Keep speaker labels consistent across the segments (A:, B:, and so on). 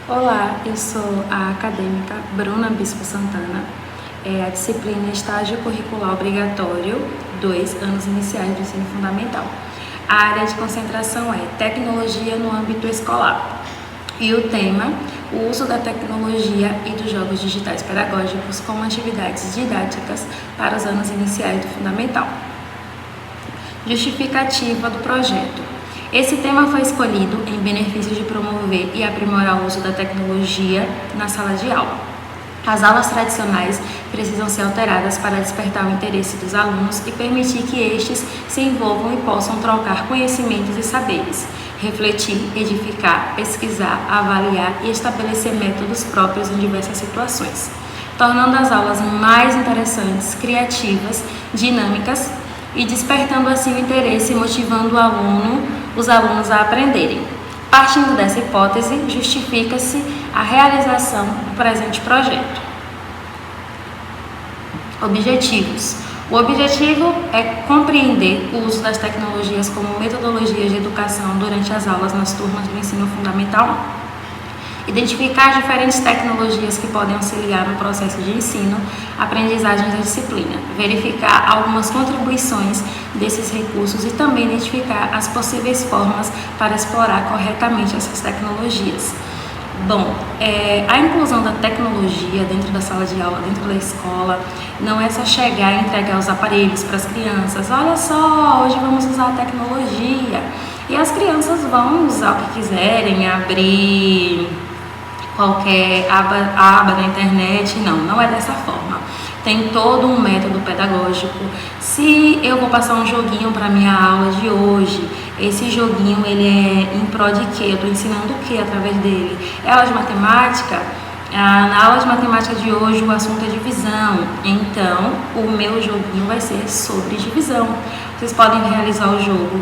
A: Olá, eu sou a acadêmica Bruna Bispo Santana. A disciplina Estágio Curricular Obrigatório 2, anos iniciais do ensino fundamental. A área de concentração é Tecnologia no âmbito escolar. E o tema, o uso da tecnologia e dos jogos digitais pedagógicos como atividades didáticas para os anos iniciais do fundamental. Justificativa do projeto. Esse tema foi escolhido em benefício de promover e aprimorar o uso da tecnologia na sala de aula. As aulas tradicionais precisam ser alteradas para despertar o interesse dos alunos e permitir que estes se envolvam e possam trocar conhecimentos e saberes, refletir, edificar, pesquisar, avaliar e estabelecer métodos próprios em diversas situações, tornando as aulas mais interessantes, criativas, dinâmicas e despertando assim o interesse e motivando os alunos a aprenderem. Partindo dessa hipótese, justifica-se a realização do presente projeto. Objetivos. O objetivo é compreender o uso das tecnologias como metodologias de educação durante as aulas nas turmas do ensino fundamental 1. Identificar as diferentes tecnologias que podem auxiliar no processo de ensino, aprendizagem da disciplina. Verificar algumas contribuições desses recursos e também identificar as possíveis formas para explorar corretamente essas tecnologias. Bom, a inclusão da tecnologia dentro da sala de aula, dentro da escola, não é só chegar e entregar os aparelhos para as crianças. Olha só, hoje vamos usar a tecnologia. E as crianças vão usar o que quiserem, abrir qualquer aba da internet. Não é dessa forma. Tem todo um método pedagógico. Se eu vou passar um joguinho para minha aula de hoje, esse joguinho ele é em prol de quê? Eu estou ensinando o que através dele? É aula de matemática? Na aula de matemática de hoje o assunto é divisão, então o meu joguinho vai ser sobre divisão. Vocês podem realizar o jogo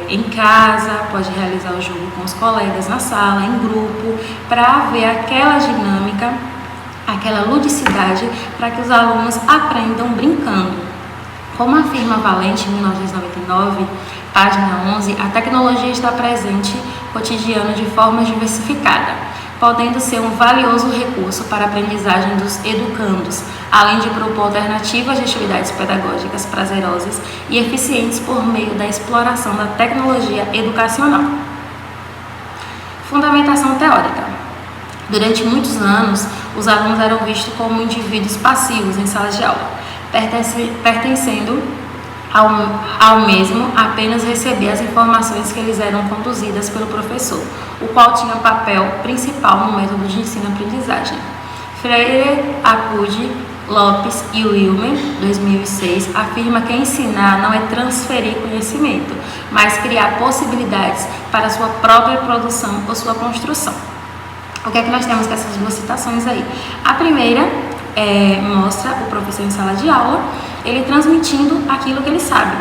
A: em casa, pode realizar o jogo com os colegas na sala, em grupo, para ver aquela dinâmica, aquela ludicidade, para que os alunos aprendam brincando. Como afirma Valente em 1999, página 11, a tecnologia está presente no cotidiano de forma diversificada, podendo ser um valioso recurso para a aprendizagem dos educandos, além de propor alternativas de atividades pedagógicas prazerosas e eficientes por meio da exploração da tecnologia educacional. Fundamentação teórica. Durante muitos anos, os alunos eram vistos como indivíduos passivos em salas de aula, pertencendo ao mesmo apenas receber as informações que lhes eram conduzidas pelo professor, o qual tinha papel principal no método de ensino-aprendizagem. Freire, Acude, Lopes e Wilmer, 2006, afirma que ensinar não é transferir conhecimento, mas criar possibilidades para sua própria produção ou sua construção. O que é que nós temos com essas duas citações aí? A primeira mostra o professor em sala de aula, ele transmitindo aquilo que ele sabe.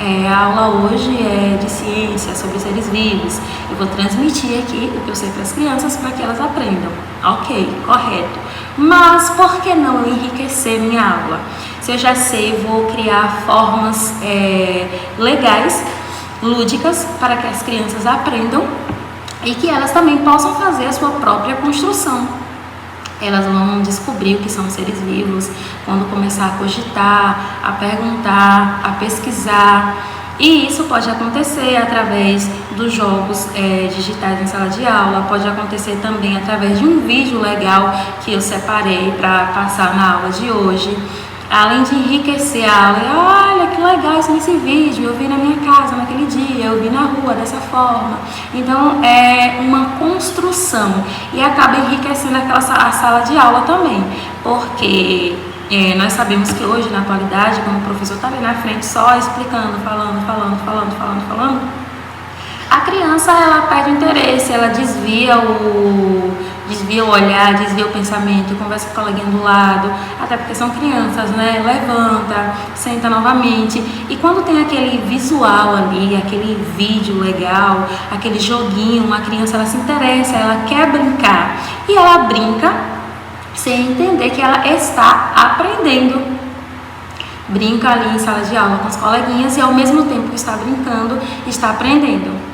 A: A aula hoje é de ciência, sobre seres vivos. Eu vou transmitir aqui o que eu sei para as crianças para que elas aprendam. Ok, correto. Mas por que não enriquecer minha aula? Se eu já sei, vou criar formas legais, lúdicas, para que as crianças aprendam e que elas também possam fazer a sua própria construção. Elas vão descobrir o que são seres vivos quando começar a cogitar, a perguntar, a pesquisar. E isso pode acontecer através dos jogos digitais em sala de aula, pode acontecer também através de um vídeo legal que eu separei para passar na aula de hoje. Além de enriquecer a aula, olha que legal isso nesse vídeo, eu vi na minha casa naquele dia, eu vi na rua dessa forma. Então é uma construção e acaba enriquecendo a sala de aula também, porque nós sabemos que hoje na atualidade, quando o professor está ali na frente só explicando, falando, a criança ela perde o interesse, ela desvia o olhar, desvia o pensamento, conversa com o coleguinha do lado, até porque são crianças, né? Levanta, senta novamente. E quando tem aquele visual ali, aquele vídeo legal, aquele joguinho, a criança ela se interessa, ela quer brincar. E ela brinca sem entender que ela está aprendendo. Brinca ali em sala de aula com os coleguinhas e ao mesmo tempo que está brincando, está aprendendo.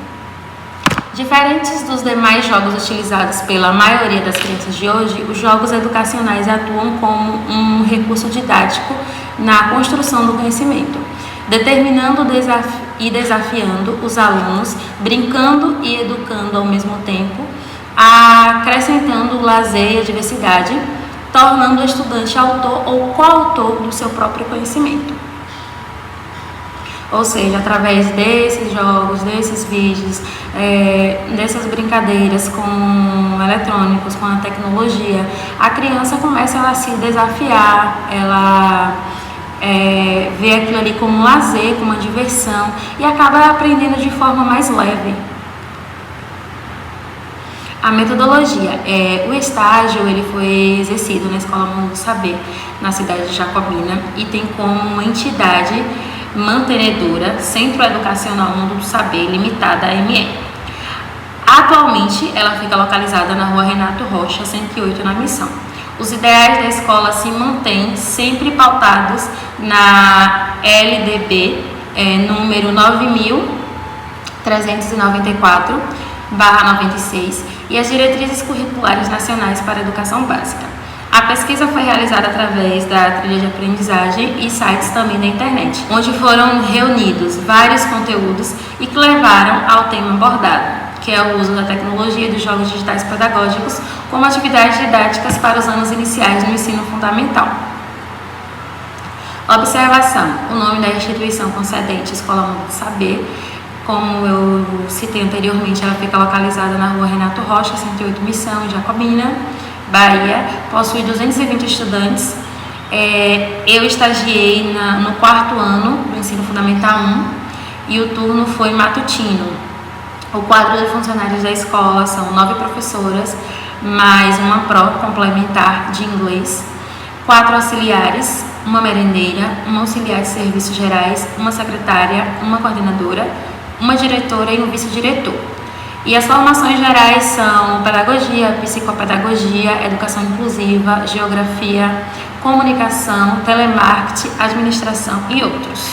A: Diferentes dos demais jogos utilizados pela maioria das crianças de hoje, os jogos educacionais atuam como um recurso didático na construção do conhecimento, determinando e desafiando os alunos, brincando e educando ao mesmo tempo, acrescentando o lazer e a diversidade, tornando o estudante autor ou coautor do seu próprio conhecimento. Ou seja, através desses jogos, desses vídeos, dessas brincadeiras com eletrônicos, com a tecnologia, a criança começa a se desafiar, ela vê aquilo ali como um lazer, como uma diversão e acaba aprendendo de forma mais leve. A metodologia, o estágio ele foi exercido na Escola Mundo do Saber, na cidade de Jacobina, e tem como uma entidade mantenedora Centro Educacional Mundo do Saber Limitada, ME. Atualmente, ela fica localizada na Rua Renato Rocha, 108, na Missão. Os ideais da escola se mantêm sempre pautados na LDB, número 9394/96, e as diretrizes curriculares nacionais para a educação básica. A pesquisa foi realizada através da trilha de aprendizagem e sites também da internet, onde foram reunidos vários conteúdos e que levaram ao tema abordado, que é o uso da tecnologia e dos jogos digitais pedagógicos como atividades didáticas para os anos iniciais no ensino fundamental. Observação: o nome da instituição concedente, Escola Mundo do Saber, como eu citei anteriormente, ela fica localizada na Rua Renato Rocha, 108, Missão, em Jacobina, Bahia, possui 220 estudantes. Eu estagiei no 4º ano do ensino fundamental 1 e o turno foi matutino. O quadro de funcionários da escola são 9 professoras, mais uma pró complementar de inglês, 4 auxiliares, uma merendeira, uma auxiliar de serviços gerais, uma secretária, uma coordenadora, uma diretora e um vice-diretor. E as formações gerais são pedagogia, psicopedagogia, educação inclusiva, geografia, comunicação, telemarketing, administração e outros.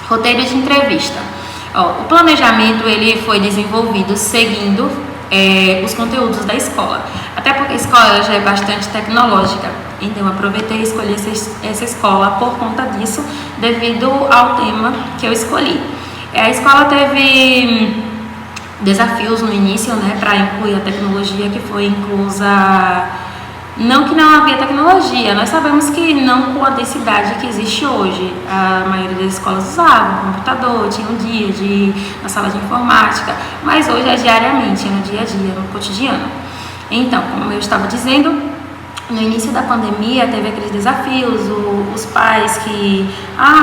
A: Roteiro de entrevista. O planejamento ele foi desenvolvido seguindo os conteúdos da escola, até porque a escola já é bastante tecnológica, então eu aproveitei e escolhi essa escola por conta disso, devido ao tema que eu escolhi. A escola teve desafios no início, para incluir a tecnologia, que foi inclusa. Não que não havia tecnologia, nós sabemos que não com a densidade que existe hoje. A maioria das escolas usavam computador, tinha um dia na sala de informática, mas hoje é diariamente, no dia a dia, no cotidiano. Então, como eu estava dizendo, no início da pandemia teve aqueles desafios, os pais que,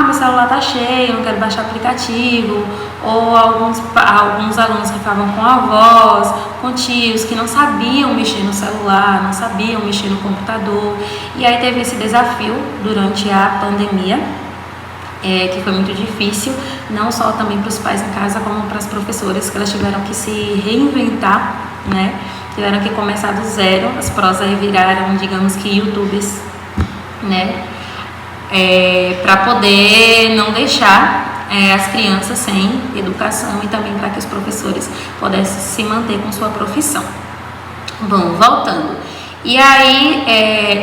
A: meu celular tá cheio, eu não quero baixar aplicativo, ou alguns alunos que ficavam com avós, com tios que não sabiam mexer no celular, não sabiam mexer no computador, e aí teve esse desafio durante a pandemia, que foi muito difícil, não só também para os pais em casa, como para as professoras, que elas tiveram que se reinventar, tiveram que começar do zero. As prós aí viraram, digamos que, YouTubers, para poder não deixar as crianças sem educação e também para que os professores pudessem se manter com sua profissão. Bom, voltando. E aí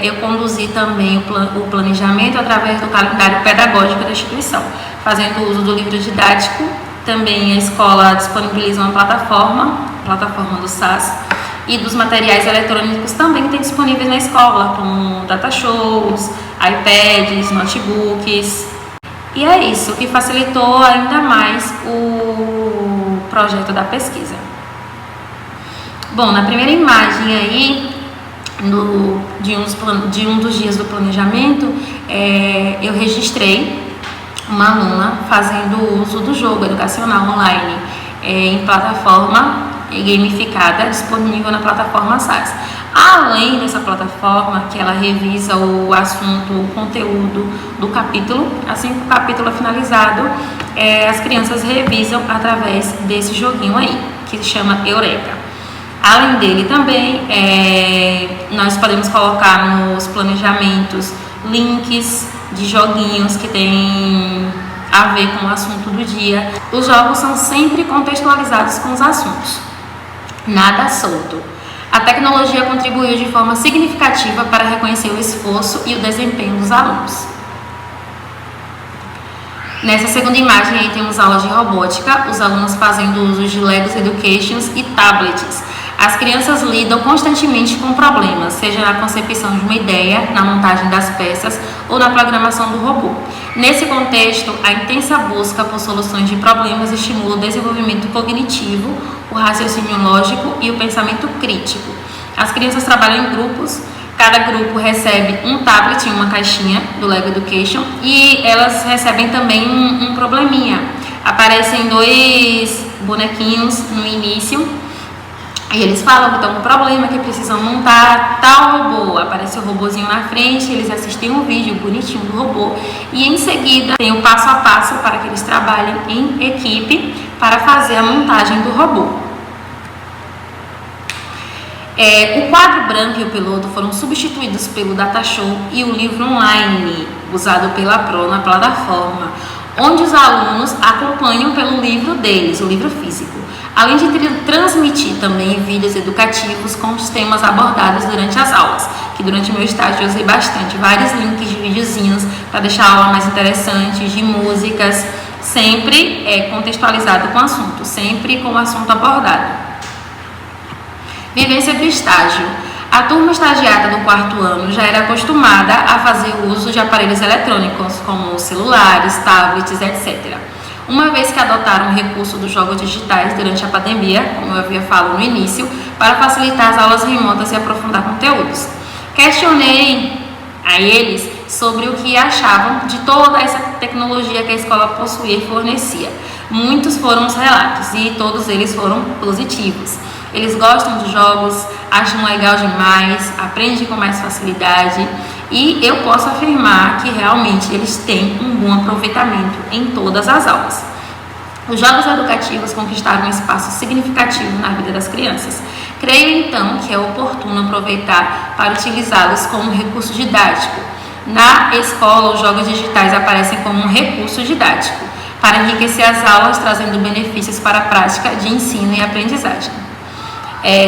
A: eu conduzi também o planejamento através do calendário pedagógico da instituição, fazendo uso do livro didático. Também a escola disponibiliza uma plataforma do SAS, e dos materiais eletrônicos também tem disponíveis na escola, como data shows, iPads, notebooks. E é isso que facilitou ainda mais o projeto da pesquisa. Bom, na primeira imagem aí, de um dos dias do planejamento, eu registrei uma aluna fazendo uso do jogo educacional online em plataforma gamificada, disponível na plataforma SAS. Além dessa plataforma, que ela revisa o assunto, o conteúdo do capítulo, assim que o capítulo é finalizado, as crianças revisam através desse joguinho aí, que se chama Eureka. Além dele também, nós podemos colocar nos planejamentos links de joguinhos que tem a ver com o assunto do dia. Os jogos são sempre contextualizados com os assuntos. nada solto. A tecnologia contribuiu de forma significativa para reconhecer o esforço e o desempenho dos alunos. Nessa segunda imagem aí temos aulas de robótica, os alunos fazendo uso de Legos Educations e tablets. As crianças lidam constantemente com problemas, seja na concepção de uma ideia, na montagem das peças ou na programação do robô. Nesse contexto, a intensa busca por soluções de problemas estimula o desenvolvimento cognitivo, o raciocínio lógico e o pensamento crítico. As crianças trabalham em grupos. Cada grupo recebe um tablet em uma caixinha do Lego Education e elas recebem também um probleminha. Aparecem 2 bonequinhos no início e eles falam que estão com um problema, que precisam montar tal robô. Aparece o robôzinho na frente, eles assistem um vídeo bonitinho do robô e em seguida tem o passo a passo para que eles trabalhem em equipe para fazer a montagem do robô. O quadro branco e o piloto foram substituídos pelo Datashow e o livro online, usado pela Pro na plataforma, onde os alunos acompanham pelo livro deles, o livro físico, além de transmitir também vídeos educativos com os temas abordados durante as aulas, que durante o meu estágio eu usei bastante, vários links de videozinhos para deixar a aula mais interessante, de músicas, sempre contextualizado com o assunto, sempre com o assunto abordado. Vivência do estágio. A turma estagiada do 4º ano já era acostumada a fazer uso de aparelhos eletrônicos, como celulares, tablets, etc. Uma vez que adotaram o recurso dos jogos digitais durante a pandemia, como eu havia falado no início, para facilitar as aulas remotas e aprofundar conteúdos. Questionei a eles sobre o que achavam de toda essa tecnologia que a escola possuía e fornecia. Muitos foram os relatos e todos eles foram positivos. Eles gostam de jogos, acham legal demais, aprendem com mais facilidade e eu posso afirmar que realmente eles têm um bom aproveitamento em todas as aulas. Os jogos educativos conquistaram um espaço significativo na vida das crianças. Creio então que é oportuno aproveitar para utilizá-los como um recurso didático. Na escola, os jogos digitais aparecem como um recurso didático para enriquecer as aulas, trazendo benefícios para a prática de ensino e aprendizagem.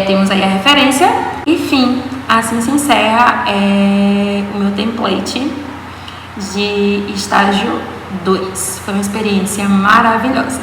A: Temos aí a referência e fim, assim se encerra o meu template de estágio 2. Foi uma experiência maravilhosa.